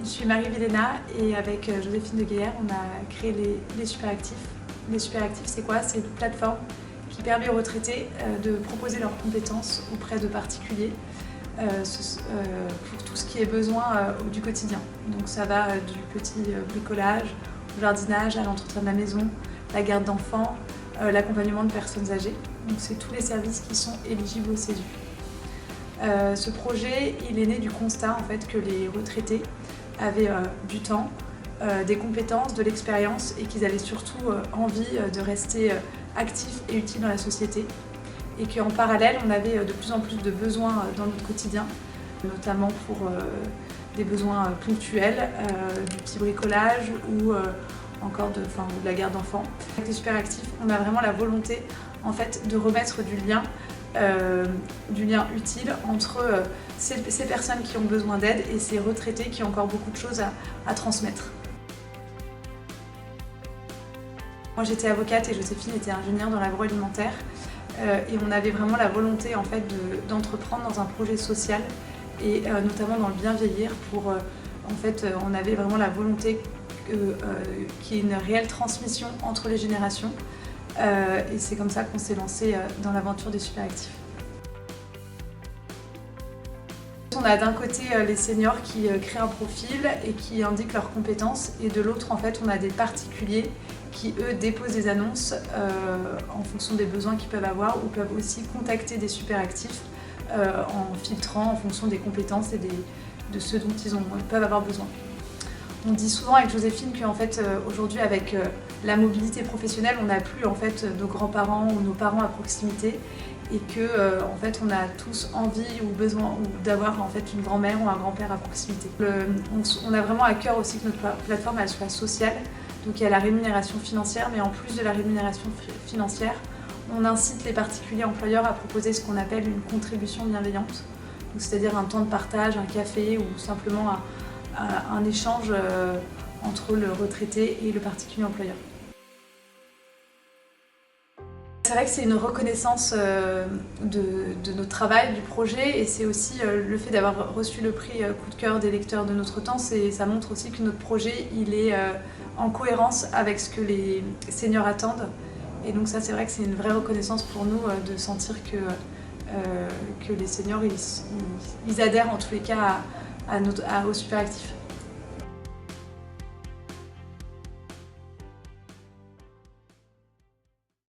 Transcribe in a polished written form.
Je suis Marie-Vilena et avec Joséphine de Guéher, on a créé les Superactifs. Les Superactifs, c'est quoi? C'est une plateforme qui permet aux retraités de proposer leurs compétences auprès de particuliers pour tout ce qui est besoin du quotidien. Donc ça va du petit bricolage, au jardinage, à l'entretien de la maison, la garde d'enfants, l'accompagnement de personnes âgées. Donc c'est tous les services qui sont éligibles au CESU. Ce projet, il est né du constat en fait, que les retraités avaient du temps, des compétences, de l'expérience et qu'ils avaient surtout envie de rester actifs et utiles dans la société. Et qu'en parallèle, on avait de plus en plus de besoins dans notre quotidien, notamment pour des besoins ponctuels, du petit bricolage ou encore de la garde d'enfants. Avec les Superactifs, on a vraiment la volonté en fait, de remettre du lien utile entre ces personnes qui ont besoin d'aide et ces retraités qui ont encore beaucoup de choses à transmettre. Moi j'étais avocate et Joséphine était ingénieure dans l'agroalimentaire et on avait vraiment la volonté en fait, d'entreprendre dans un projet social et notamment dans le bien vieillir pour en fait on avait vraiment la volonté qu'il y ait une réelle transmission entre les générations. Et c'est comme ça qu'on s'est lancé dans l'aventure des Superactifs. On a d'un côté les seniors qui créent un profil et qui indiquent leurs compétences et de l'autre en fait on a des particuliers qui eux déposent des annonces en fonction des besoins qu'ils peuvent avoir ou peuvent aussi contacter des Superactifs en filtrant en fonction des compétences et de ce dont ils peuvent avoir besoin. On dit souvent avec Joséphine qu'en fait, aujourd'hui, avec la mobilité professionnelle, on n'a plus en fait, nos grands-parents ou nos parents à proximité et que en fait, on a tous envie ou besoin d'avoir en fait, une grand-mère ou un grand-père à proximité. On a vraiment à cœur aussi que notre plateforme elle soit sociale. Donc il y a la rémunération financière, mais en plus de la rémunération financière, on incite les particuliers employeurs à proposer ce qu'on appelle une contribution bienveillante. C'est-à-dire un temps de partage, un café ou simplement un échange entre le retraité et le particulier employeur. C'est vrai que c'est une reconnaissance de notre travail, du projet, et c'est aussi le fait d'avoir reçu le prix coup de cœur des lecteurs de notre temps, ça montre aussi que notre projet il est en cohérence avec ce que les seniors attendent. Et donc ça c'est vrai que c'est une vraie reconnaissance pour nous de sentir que les seniors ils adhèrent en tous les cas aux Superactifs.